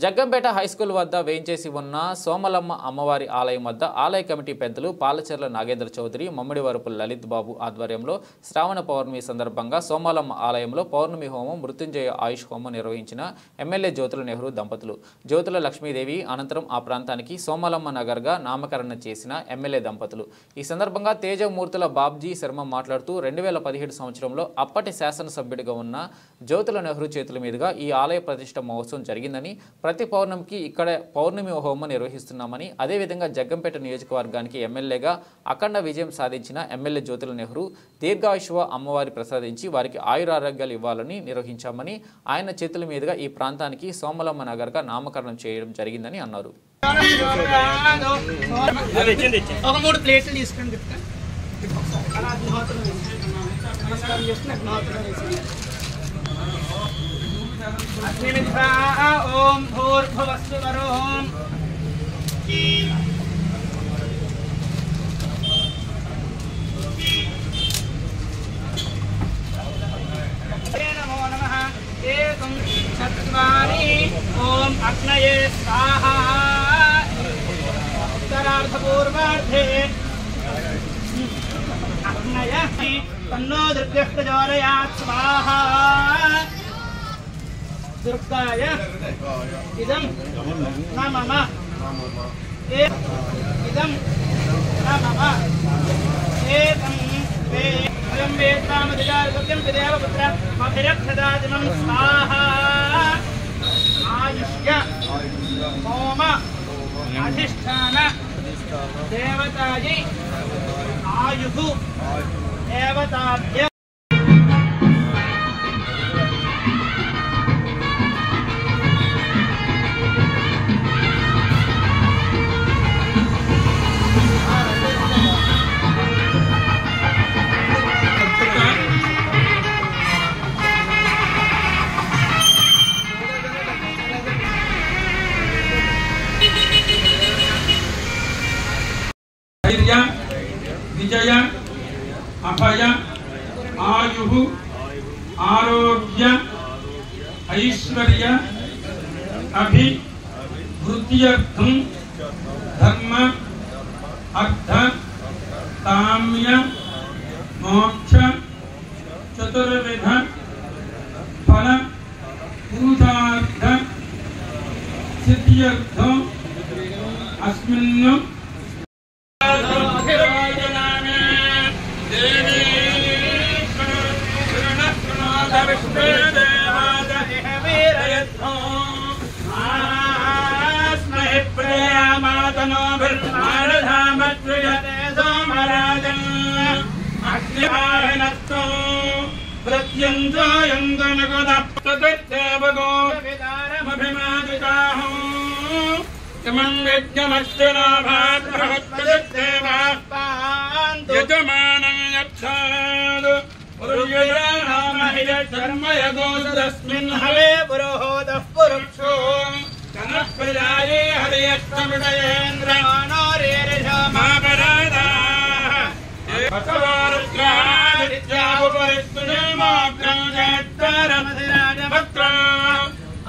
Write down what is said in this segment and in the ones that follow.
Jaggampeta high school వద్ద వేయించేసి ఉన్న సోమలమ్మ అమ్మవారి ఆలయం వద్ద ఆలయ కమిటీ పెద్దలు పాలచెర్ల నాగేంద్ర చౌదరి, మమ్మిడివరపు లలిత్ బాబు ఆధ్వర్యంలో శ్రావణ పౌర్ణమి సందర్భంగా సోమలమ్మ ఆలయంలో పౌర్ణమి హోమం, మృత్యుంజయ ఆయుష్ హోమం నిర్వహించిన ఎమ్మెల్యే జ్యోతుల నెహ్రూ దంపతులు. జ్యోతుల లక్ష్మీదేవి అనంతరం ఆ ప్రాంతానికి సోమలమ్మ నగర్గా నామకరణ చేసిన ఎమ్మెల్యే దంపతులు. ఈ సందర్భంగా తేజమూర్తుల బాబ్జీ శర్మ మాట్లాడుతూ 2017 సంవత్సరంలో అప్పటి శాసనసభ్యుడిగా ఉన్న జ్యోతుల నెహ్రూ చేతుల మీదుగా ఈ ఆలయ ప్రతిష్ఠ మహోత్సవం జరిగిందని, ప్రతి పౌర్ణమికి ఇక్కడ పౌర్ణమి హోమం నిర్వహిస్తున్నామని, అదేవిధంగా జగ్గంపేట నియోజకవర్గానికి ఎమ్మెల్యేగా అఖండ విజయం సాధించిన ఎమ్మెల్యే జ్యోతుల నెహ్రూ దీర్ఘాయుష్వ అమ్మవారి ప్రసాదించి వారికి ఆయురారోగ్యాలు ఇవ్వాలని నిర్వహించామని, ఆయన చేతుల మీదుగా ఈ ప్రాంతానికి సోమలమ్మ నగర్గా నామకరణం చేయడం జరిగిందని అన్నారు. ओम भूर्भुवस्सुवरोम नमो नमः। एकं चत्वारि ओम अग्नये स्वाहा। उत्तरार्धपूर्वार्धे अग्नयः तन्नो दुर्गः प्रचोदयात् स्वाहा। दुर्गाय इदं नमः। इदं नमः। एकं वयं वेदामधिकारं देवपुत्र अभिरक्षदादिनं स्वाहा। आयुष्य होम अधिष्ठान देवतायै आयुः देवताभ्य विजय अभय आयुः आरोग्य ऐश्वर्य अभिवृद्ध्यर्थं धर्म अर्थ काम्य मोक्ष चतुर्विध फल पूजार्थ सिद्ध्यर्थं अस्मिन् तस्मिन् हवे पुरोहोतः पुरुषो कनः प्रजाये हरियस्तमिदयेन्द्र मानोरेरशामापराधाः भक्तवारुद्रादित्यावपरिस्तुनिमाग्रंजेत्तरमधिराजभक्त्रा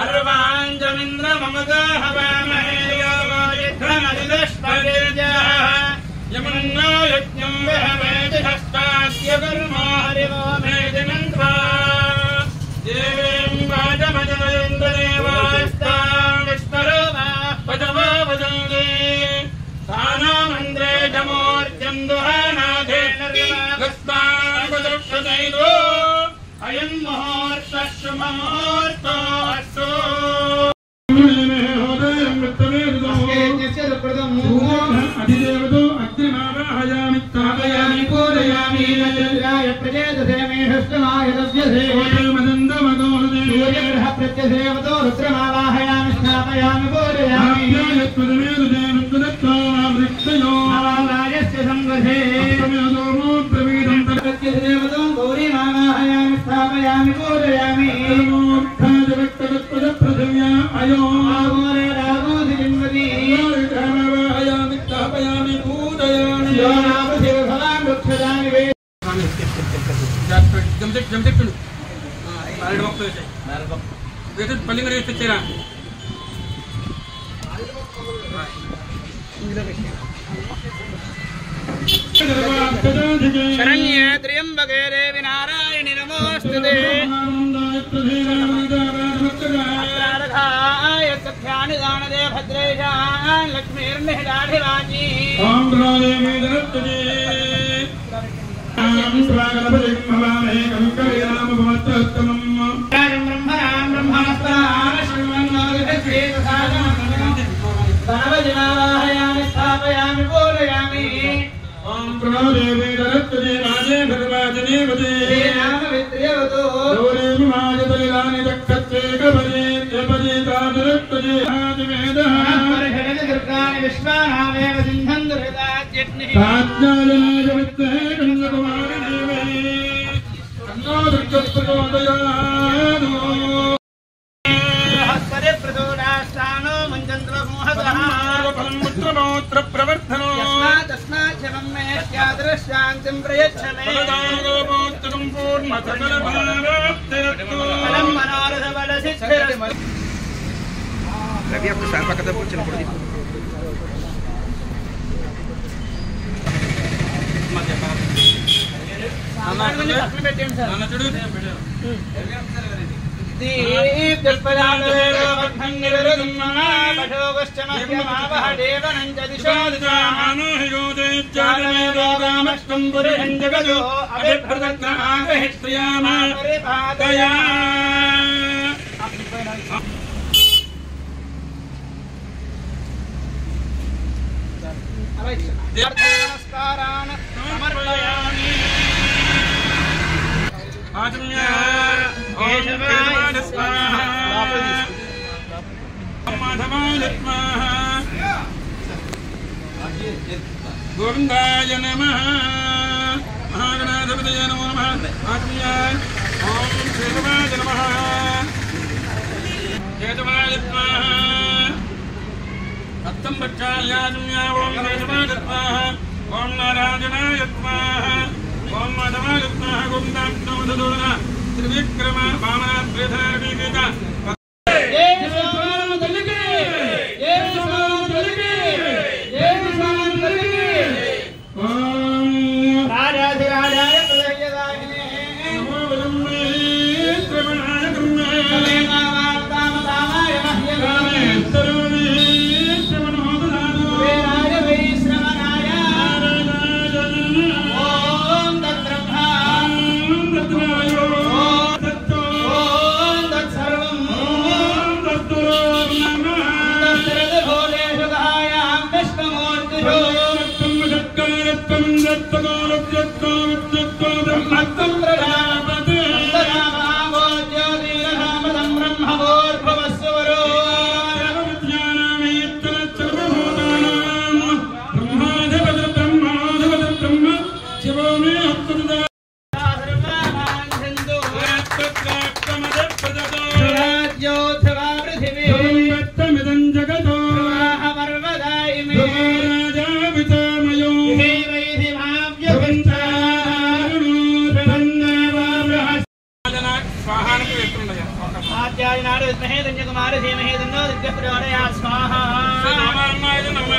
अर्वाञ्जमिन्द्र ममदा हवामहे योगोजिघ्नमदिदष्पगिर्जः यमुन्नो यज्ञं विहवेति हस्तास्य कर्मा हरिवो मेति मन्त्वा देवीं वाजमजनयन्द्रदेवास्तां विश्वरूपाः पदवो वदन्ति स्थानामन्द्रे जमोर्जं दुहानाथे गस्तां पदृक्षतैलो अयं मुहूर्तः शुभमुहूर्तो अस्तु। अधिदेवतो अग्निमावाहयामि स्थापयामि पूजयामि नन्द्राय प्रचेतसे मे हस्तमाय दव्यसे सूर्यग्रह प्रत्यसेवतो रुद्रमावाहयामि स्थापयामि पूजयामि नवालायस्य संवधे प्रत्यसेवतो गौरीमावाहयामि स्थापयामि पूजयामि अयो पल्ली शरण्ये त्र्यंबके देवी नारायणि नमोस्तुते सत्यानि दानदे भद्रेशान् लक्ष्मीर्निहिताधिराजी ओम देवी दत्तजे ओम स्वागतपतिं भवामहे कंकरियाम भवत्तमम् ब्रह्मणां ब्रह्मणस्तान् श्रीमन्नारायणावाहयामि स्थापयामि पूजयामि ओम देवी दत्तजे राजे भगवाजने वदे श्रीराम विद्यवतो गौरीं माजतैलानि दक्षत्रे कवजे जपजे तादत्तजे आदिवेदः दुर्गाणि विश्वानामेव सिंहन् दुर्गाज्ञे ताज्ञायनाय विद्महे कन्याकुमारी देवी तन्नो दुर्गप्रचोदयात् बृहस्पति प्रचोदयास्तानो मञ्चन्द्रमोहतः फलं पुत्रपौत्र प्रवर्धनो तस्मात् शवं मे स्यादृशान्तिं प्रयच्छ मे फलदानोपौत्रं पूर्णसकलफलप्राप्तिरस्तु फलं मनोरथबलसिद्धिरस्तु Revia आपको साल पकड़ पूछ चलो पड़ी नमस्कारान् समर्पयामि आत्म्या केशवाय स्वाहा माधवाय स्वाहा गोविन्दाय नमः महागणाधिपतये नमो नमः आत्म्या ओम केशवाय नमः केशवाय स्वाहा सप्तम बच्चायात्म्या ओम केशवाय स्वाहा ओम नारायणाय स्वाहा ओम माधवाय स्वाहा गोविन्दाय नमः त्रिविक्रम वामनाद्रिधारीका राजाधिराजाय प्रदयदाहिने नमो विलम्बे श्रवणाय ब्रह्मे तामतामाय मह्यगामे तरुणे श्रवणोदधानो वेदाय वैश्रवणाय नारायणाय ॐ तद्ब्रह्मा तद्वायो तत्तो ॐ तत्सर्वं तत्तुरो नमः तत्सर्वभूतेषु गायां विश्वमूर्तिषु तत्तं मत्तं प्रजापते नामो ज्योतिर्नामदं ब्रह्मभूर्भुवस्सुवरो राज्योत्सवा पृथिवी पर्वदायि मे देवैः आद्यायनाडु विद्महे कन्याकुमारी धीमहि तन्नो दुर्गः प्रचोदयात् स्वाहा सोमारम्माय नमः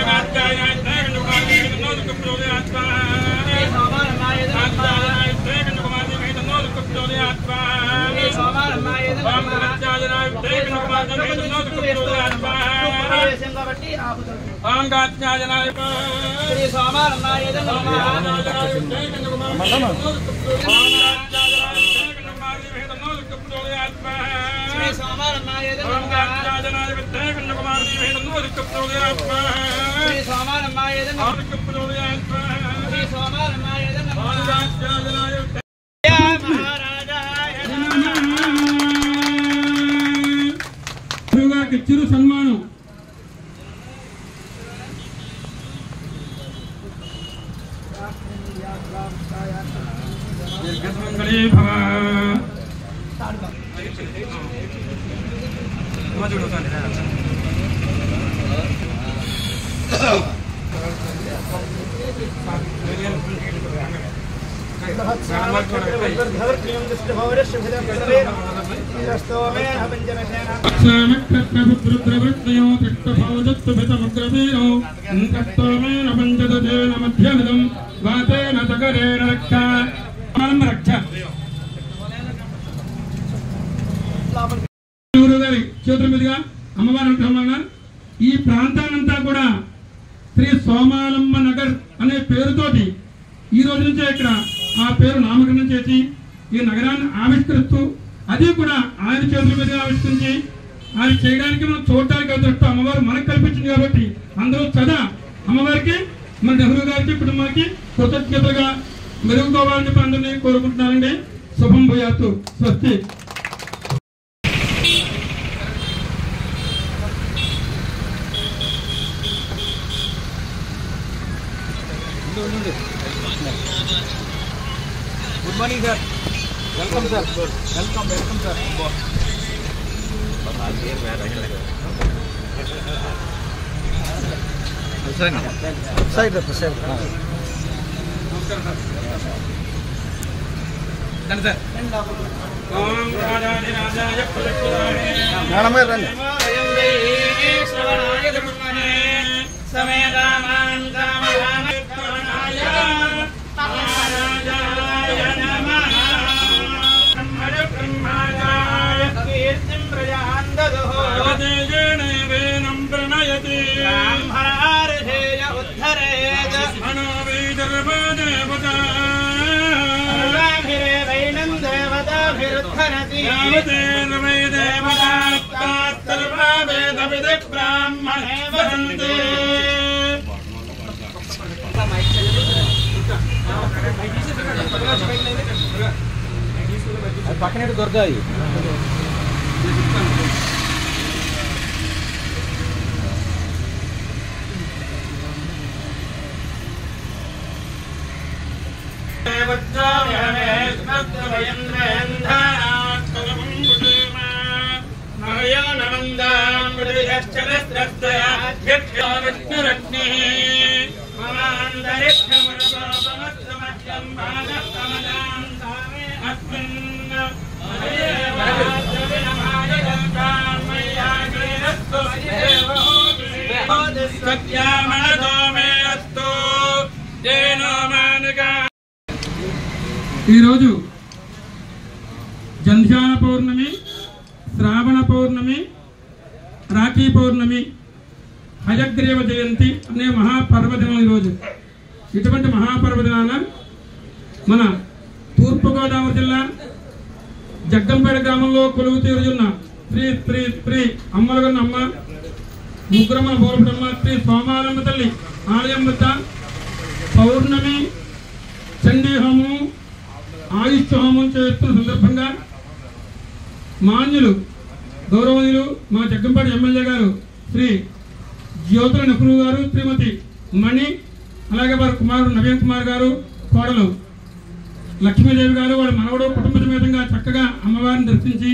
చిరు సన్మానం దీర్ఘసుమంగళీ భవ वज्रस्तोमेन पंचमशेन क्षामकृष्णपुत्रवृत्तयो तिष्ठभौजत्वभितमुग्रवीरो अन्तस्तोमेन पञ्चदशेन मध्यमिदं वातेन सकरेण रक्षा रक्षा గారి చేతుల మీదుగా అమ్మవారి అనుగ్రహం వలన ఈ ప్రాంతానంతా కూడా శ్రీ సోమాలమ్మ నగర్ అనే పేరుతోటి ఈ రోజు నుంచే ఇక్కడ ఆ పేరు నామకరణం చేసి ఈ నగరాన్ని ఆవిష్కరిస్తూ అది కూడా ఆయన చేతుల మీదుగా ఆవిష్కరించి ఆయన చేయడానికి మనం చూడటానికి అదృష్టం అమ్మవారు మనకు కల్పించింది కాబట్టి అందరూ సదా అమ్మవారికి మన నెహ్రూ గారికి కుటుంబానికి కృతజ్ఞతగా మెరుగుకోవాలని చెప్పి అందరినీ కోరుకుంటున్నానండి. శుభం భూయాత్తు. స్వస్తి. Good morning sir. Welcome sir. Welcome sir. Side sir. మేడమే రండి. పక్కనే దొరకాయి. ఈరోజు జంధ్యాల పౌర్ణమి, శ్రావణ పౌర్ణమి, రాఖీ పౌర్ణమి, హయగ్రీవ జయంతి అనే మహాపర్వదినం. ఈరోజు ఇటువంటి మహాపర్వదినాన మన తూర్పుగోదావరి జిల్లా జగ్గంపేట గ్రామంలో కొలువు తీరుచున్న శ్రీ శ్రీ శ్రీ అమ్మలగన్న అమ్మ ముగ్గురమ్మ బోరపుడమ్మ శ్రీ సోమాలమ్మ తల్లి ఆలయం వద్ద పౌర్ణమి చండీ హోమం, ఆయుష్ హోమం చేస్తున్న సందర్భంగా మాన్యులు గౌరవనీయులు మా జగ్గంపేట ఎమ్మెల్యే గారు శ్రీ జ్యోతుల నెహ్రూ గారు, శ్రీమతి మణి, అలాగే వారి కుమారుడు నవీన్ కుమార్ గారు, కోడలు లక్ష్మీదేవి గారు, వారి మనవడు కుటుంబ సమేతంగా చక్కగా అమ్మవారిని దర్శించి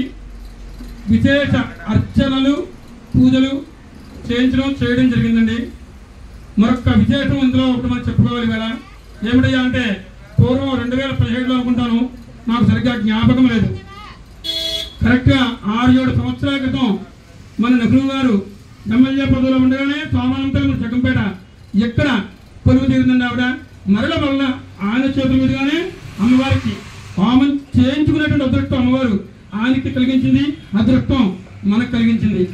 విశేష అర్చనలు, పూజలు చేయడం జరిగిందండి. మరొక విశేషం ఇందులో ఒకటి మనం చెప్పుకోవాలి కదా. ఏమిటయ్యా అంటే పూర్వం 2017లో అనుకుంటాను, నాకు సరిగ్గా జ్ఞాపకం లేదు, కరెక్ట్గా 6-7 సంవత్సరాల క్రితం మన నెహ్రూ గారు ఎమ్మెల్యే పదవిలో ఉండగానే సోమాలంతో మన జగ్గంపేట ఎక్కడ కొలువు తీరిందండి ఆవిడ. మరల ఆయన చేతుల మీదుగానే అమ్మవారికి హోమం చేయించుకునేటువంటి అదృష్టం అమ్మవారు ఆయనకి కలిగించింది, అదృష్టం మనకు కలిగించింది.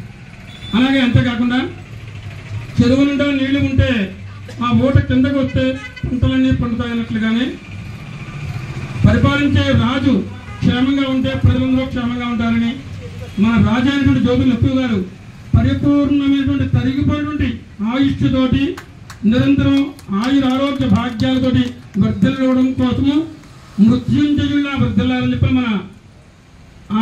అలాగే అంతేకాకుండా చెరువు నిండా నీళ్లు ఉంటే ఆ ఊట కిందకు వస్తే పంటలన్నీ పండుతాయన్నట్లుగానే పరిపాలించే రాజు క్షేమంగా ఉంటే ప్రజలందరూ క్షేమంగా ఉంటారని మన రాజు అయినటువంటి జ్యోతుల నెహ్రూ గారు పరిపూర్ణమైనటువంటి తరిగిపోయినటువంటి ఆయుష్తోటి నిరంతరం ఆయురారోగ్య భాగ్యాలతోటి వర్ధిల్లడం కోసము మృత్యుంజయుల్లా వర్ధిల్లాలని చెప్పి మన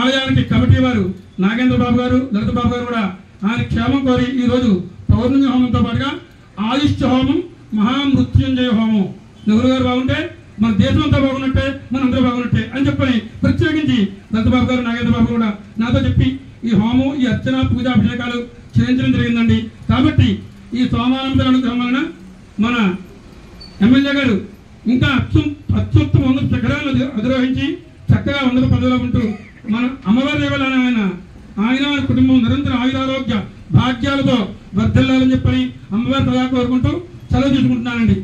ఆలయానికి కమిటీ వారు నాగేంద్ర బాబు గారు, లలిత బాబు గారు కూడా ఆయన క్షేమం కోరి ఈరోజు పౌర్ణమి హోమంతో పాటుగా ఆయుష్ హోమం, మహామృత్యుంజయ హోమం, నెహ్రూ గారు బాగుంటే మన దేశం అంతా బాగున్నట్టే, మన అందరూ బాగున్నట్టే అని చెప్పని ప్రత్యేకించి లలిత బాబు గారు, నాగేంద్ర బాబు కూడా నాతో చెప్పి ఈ హోమం, ఈ అర్చన, పూజ, అభిషేకాలు చేయించడం జరిగిందండి. కాబట్టి ఈ సోమానంద అనుగ్రహం వలన మన ఎమ్మెల్యే గారు ఇంకా అత్యుత్తమ ఉన్నత శిఖరాలను అధిరోహించి చక్కగా ఉన్నత పదవిలో ఉంటూ మన అమ్మవారి దేవాలయం ఆయన వారి కుటుంబం నిరంతర ఆయురారోగ్య భాగ్యాలతో వర్ధిల్లాలని చెప్పని అమ్మవారి సదా కోరుకుంటూ సెలవు తీసుకుంటున్నానండి.